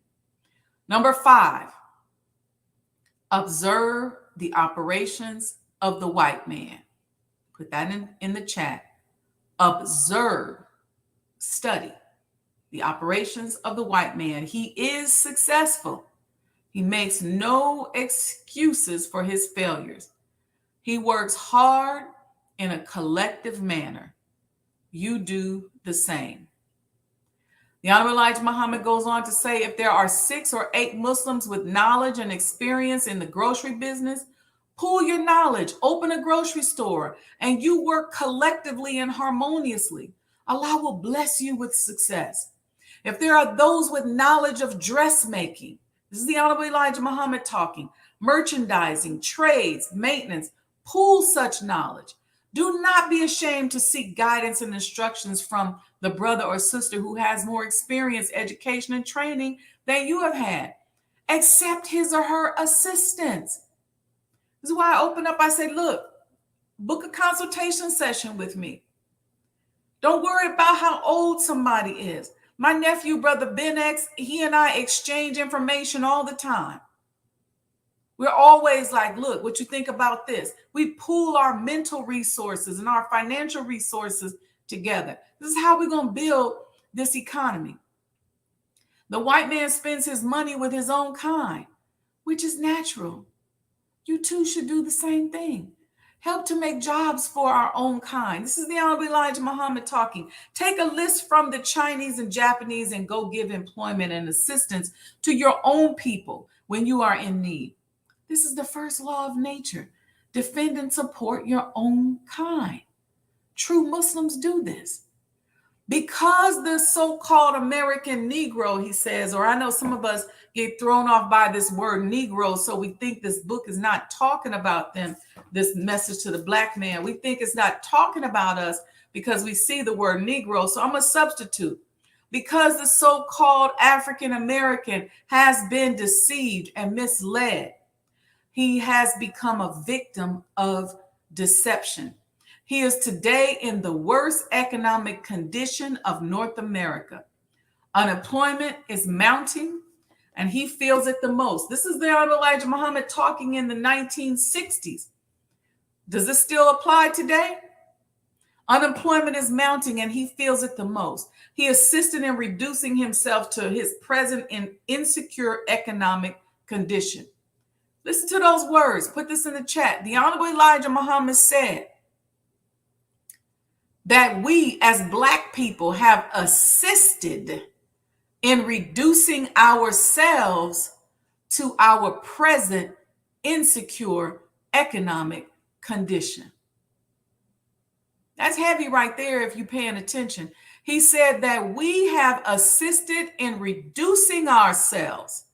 Number 5, observe the operations of the white man. Put that in the chat. Observe, study the operations of the white man. He is successful. He makes no excuses for his failures. He works hard in a collective manner. You do the same. The Honorable Elijah Muhammad goes on to say, if there are 6 or 8 Muslims with knowledge and experience in the grocery business, pool your knowledge, open a grocery store, and you work collectively and harmoniously. Allah will bless you with success. If there are those with knowledge of dressmaking, this is the Honorable Elijah Muhammad talking, merchandising, trades, maintenance, pool such knowledge. Do not be ashamed to seek guidance and instructions from the brother or sister who has more experience, education, and training than you have had. Accept his or her assistance. This is why I open up. I say, look, book a consultation session with me. Don't worry about how old somebody is. My nephew, Brother Ben X, he and I exchange information all the time. We're always like, look, what you think about this? We pool our mental resources and our financial resources together. This is how we're going to build this economy. The white man spends his money with his own kind, which is natural. You too should do the same thing. Help to make jobs for our own kind. This is the Honorable Elijah Muhammad talking. Take a list from the Chinese and Japanese and go give employment and assistance to your own people when you are in need. This is the first law of nature. Defend and support your own kind. True Muslims do this. Because the so-called American Negro, he says, or I know some of us get thrown off by this word Negro, so we think this book is not talking about them, this message to the black man. We think it's not talking about us because we see the word Negro. So I'm going to substitute. Because the so-called African American has been deceived and misled, he has become a victim of deception. He is today in the worst economic condition of North America. Unemployment is mounting, and he feels it the most. This is the Honorable Elijah Muhammad talking in the 1960s. Does this still apply today? Unemployment is mounting, and he feels it the most. He assisted in reducing himself to his present and insecure economic condition. Listen to those words. Put this in the chat. The Honorable Elijah Muhammad said that we as Black people have assisted in reducing ourselves to our present insecure economic condition. That's heavy right there if you're paying attention. He said that we have assisted in reducing ourselves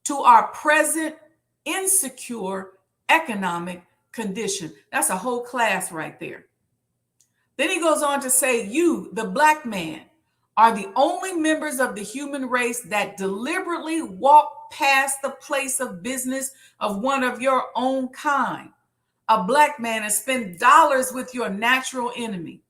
to our present insecure economic condition. That's a whole class right there. Then he goes on to say, you, the Black man, are the only members of the human race that deliberately walk past the place of business of one of your own kind, a Black man, and spend dollars with your natural enemy.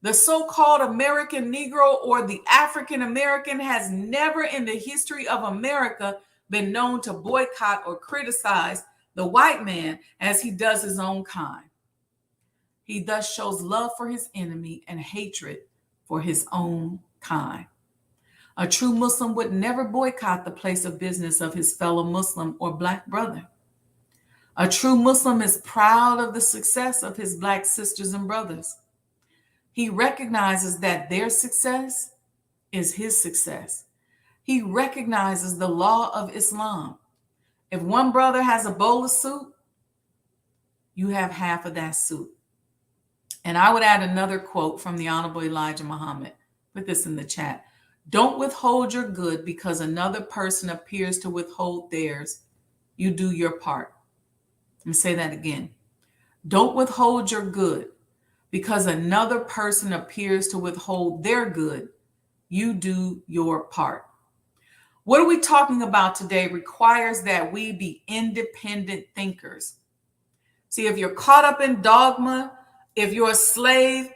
The so-called American Negro or the African American has never in the history of America been known to boycott or criticize the white man as he does his own kind. He thus shows love for his enemy and hatred for his own kind. A true Muslim would never boycott the place of business of his fellow Muslim or Black brother. A true Muslim is proud of the success of his Black sisters and brothers. He recognizes that their success is his success. He recognizes the law of Islam. If one brother has a bowl of soup, you have half of that soup. And I would add another quote from the Honorable Elijah Muhammad. Put this in the chat. Don't withhold your good because another person appears to withhold theirs. You do your part. Let me say that again. Don't withhold your good because another person appears to withhold their good. You do your part. What are we talking about today requires that we be independent thinkers. See, if you're caught up in dogma, if you're a slave,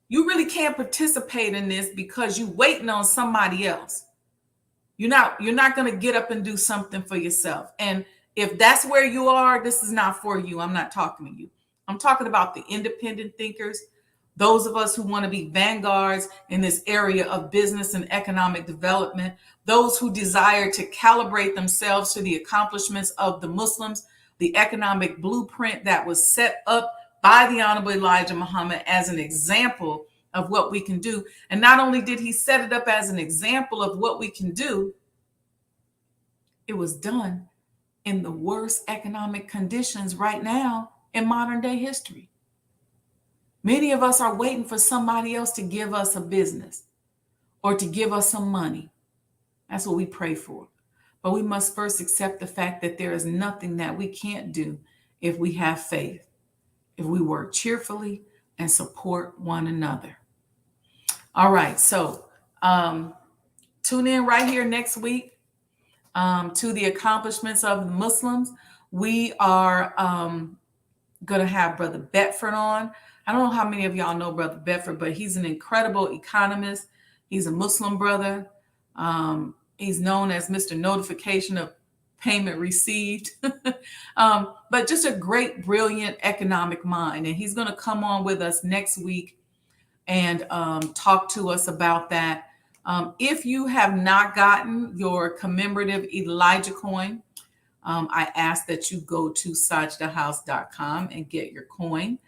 you really can't participate in this because you're waiting on somebody else. You're not going to get up and do something for yourself. And if that's where you are, this is not for you. I'm not talking to you. I'm talking about the independent thinkers, those of us who want to be vanguards in this area of business and economic development, those who desire to calibrate themselves to the accomplishments of the Muslims, the economic blueprint that was set up by the Honorable Elijah Muhammad as an example of what we can do. And not only did he set it up as an example of what we can do, it was done in the worst economic conditions right now in modern day history. Many of us are waiting for somebody else to give us a business or to give us some money. That's what we pray for. But we must first accept the fact that there is nothing that we can't do if we have faith, if we work cheerfully and support one another. All right, so tune in right here next week to the accomplishments of the Muslims. We are going to have Brother Bedford on. I don't know how many of y'all know Brother Bedford, but he's an incredible economist. He's a Muslim brother. He's known as Mr. Notification of Payment Received, but just a great, brilliant economic mind. And he's going to come on with us next week and talk to us about that. If you have not gotten your commemorative Elijah coin, I ask that you go to sajdahhouse.com and get your coin.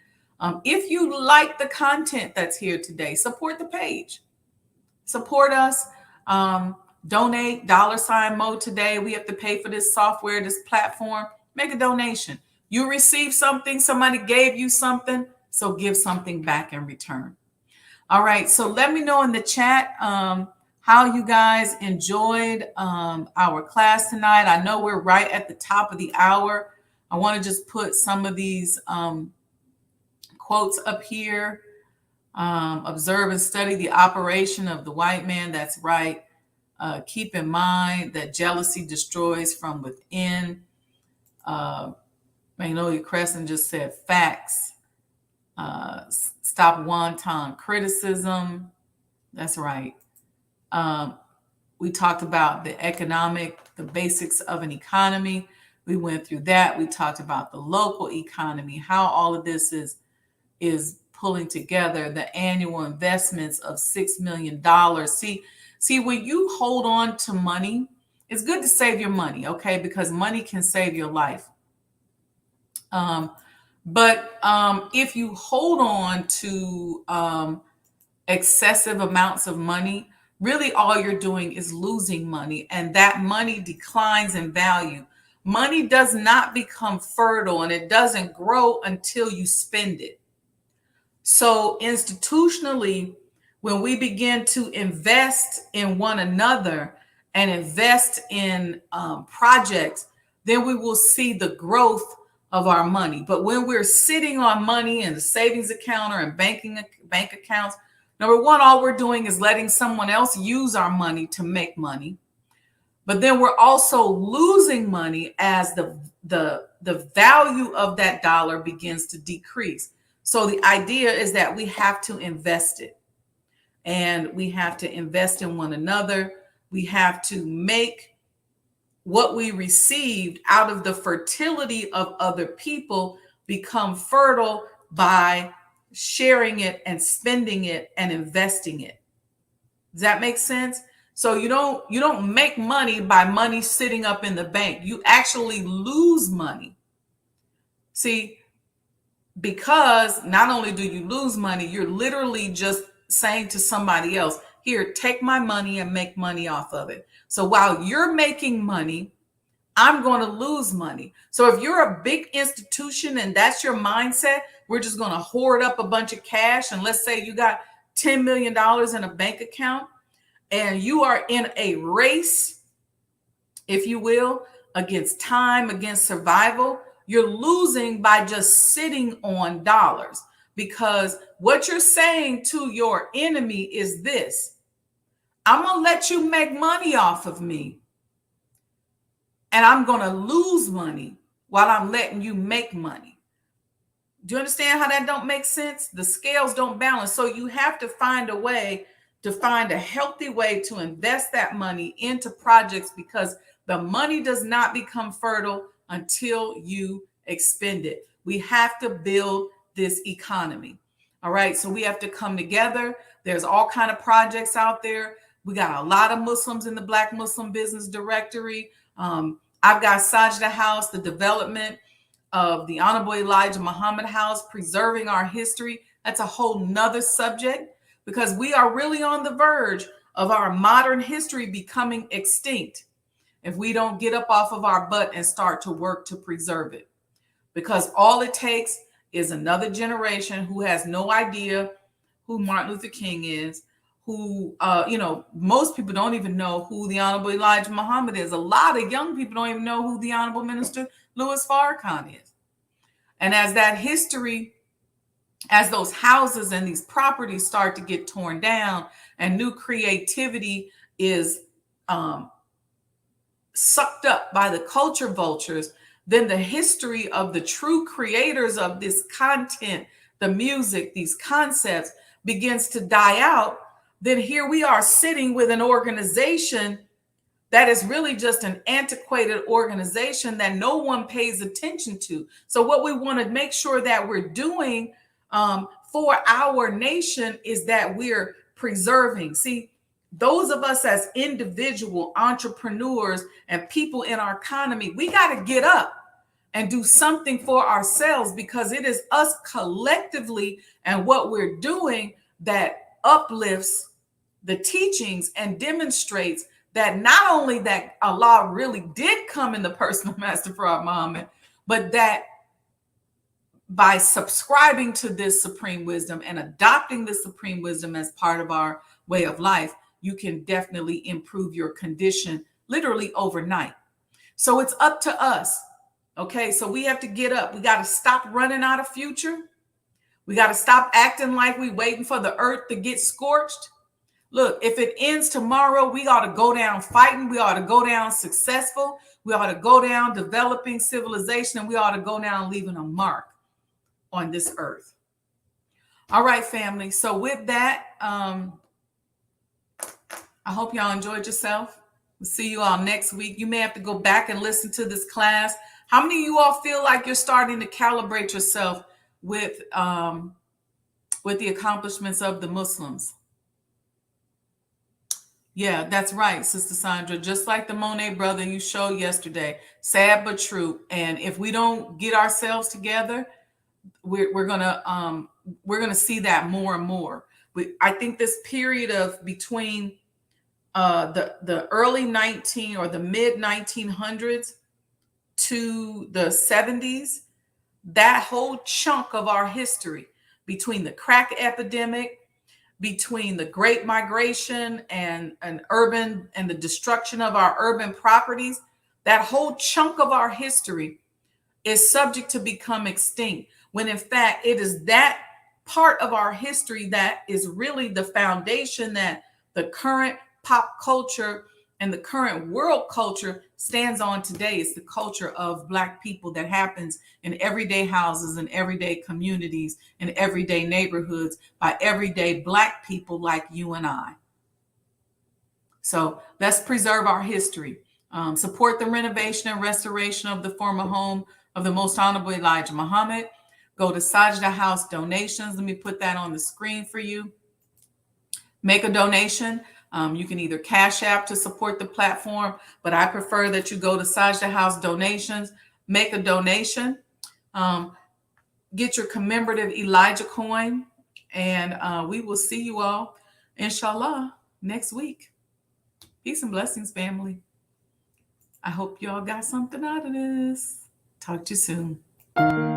If you like the content that's here today, support the page. Support us. Donate $Mo today. We have to pay for this software, this platform. Make a donation. You received something. Somebody gave you something. So give something back in return. All right. So let me know in the chat how you guys enjoyed our class tonight. I know we're right at the top of the hour. I want to just put some of these quotes up here. Observe and study the operation of the white man. That's right. Keep in mind that jealousy destroys from within. Magnolia Crescent just said facts. Stop wanton criticism. That's right. We talked about the basics of an economy. We went through that. We talked about the local economy, how all of this is pulling together, the annual investments of $6 million. See, when you hold on to money, it's good to save your money, okay? Because money can save your life. But if you hold on to excessive amounts of money, really all you're doing is losing money, and that money declines in value. Money does not become fertile and it doesn't grow until you spend it. So institutionally, when we begin to invest in one another and invest in projects, then we will see the growth of our money. But when we're sitting on money in the savings account or in bank accounts, number one, all we're doing is letting someone else use our money to make money. But then we're also losing money as the value of that dollar begins to decrease. So the idea is that we have to invest it, and we have to invest in one another. We have to make what we received out of the fertility of other people become fertile by sharing it and spending it and investing it. Does that make sense? So you don't make money by money sitting up in the bank. You actually lose money. See, because not only do you lose money, you're literally just saying to somebody else, here, take my money and make money off of it. So while you're making money, I'm going to lose money. So if you're a big institution and that's your mindset, we're just going to hoard up a bunch of cash. And let's say you got $10 million in a bank account and you are in a race, if you will, against time, against survival. You're losing by just sitting on dollars, because what you're saying to your enemy is this: I'm going to let you make money off of me, and I'm going to lose money while I'm letting you make money. Do you understand how that don't make sense? The scales don't balance. So you have to find a way to find a healthy way to invest that money into projects, because the money does not become fertile until you expend it. We have to build this economy. All right. So we have to come together. There's all kinds of projects out there. We got a lot of Muslims in the Black Muslim Business Directory. I've got Sajdah House, the development of the Honorable Elijah Muhammad House, preserving our history. That's a whole nother subject, because we are really on the verge of our modern history becoming extinct if we don't get up off of our butt and start to work to preserve it. Because all it takes is another generation who has no idea who Martin Luther King is, who, most people don't even know who the Honorable Elijah Muhammad is. A lot of young people don't even know who the Honorable Minister Louis Farrakhan is. And as that history, as those houses and these properties start to get torn down and new creativity is sucked up by the culture vultures, then the history of the true creators of this content, the music, these concepts, begins to die out. Then here we are sitting with an organization that is really just an antiquated organization that no one pays attention to. So what we want to make sure that we're doing for our nation is that we're preserving. See, those of us as individual entrepreneurs and people in our economy, we got to get up and do something for ourselves, because it is us collectively and what we're doing that uplifts the teachings and demonstrates that not only that Allah really did come in the person of Master Prophet Muhammad, but that by subscribing to this supreme wisdom and adopting this supreme wisdom as part of our way of life, you can definitely improve your condition literally overnight. So it's up to us. Okay, so we have to get up. We got to stop running out of future. We got to stop acting like we waiting for the earth to get scorched. Look, if it ends tomorrow, we ought to go down fighting. We ought to go down successful. We ought to go down developing civilization, and we ought to go down leaving a mark on this earth. All right, family. So with that, I hope y'all enjoyed yourself. We'll see you all next week. You may have to go back and listen to this class. How many of you all feel like you're starting to calibrate yourself with the accomplishments of the Muslims? Yeah, that's right, Sister Sandra. Just like the Monet brother you showed yesterday, sad but true. And if we don't get ourselves together, we're gonna see that more and more. I think this period of between the early the mid 1900s to the 70s, that whole chunk of our history, between the crack epidemic, between the Great Migration and urban and the destruction of our urban properties, that whole chunk of our history is subject to become extinct, when in fact it is that part of our history that is really the foundation that the current pop culture and the current world culture stands on today. It's the culture of Black people that happens in everyday houses and everyday communities and everyday neighborhoods by everyday Black people like you and I. So let's preserve our history. Support the renovation and restoration of the former home of the Most Honorable Elijah Muhammad. Go to Sajdah House donations. Let me put that on the screen for you. Make a donation. You can either Cash App to support the platform, but I prefer that you go to Sajdah House donations, make a donation, get your commemorative Elijah coin, and we will see you all, inshallah, next week. Peace and blessings, family. I hope y'all got something out of this. Talk to you soon.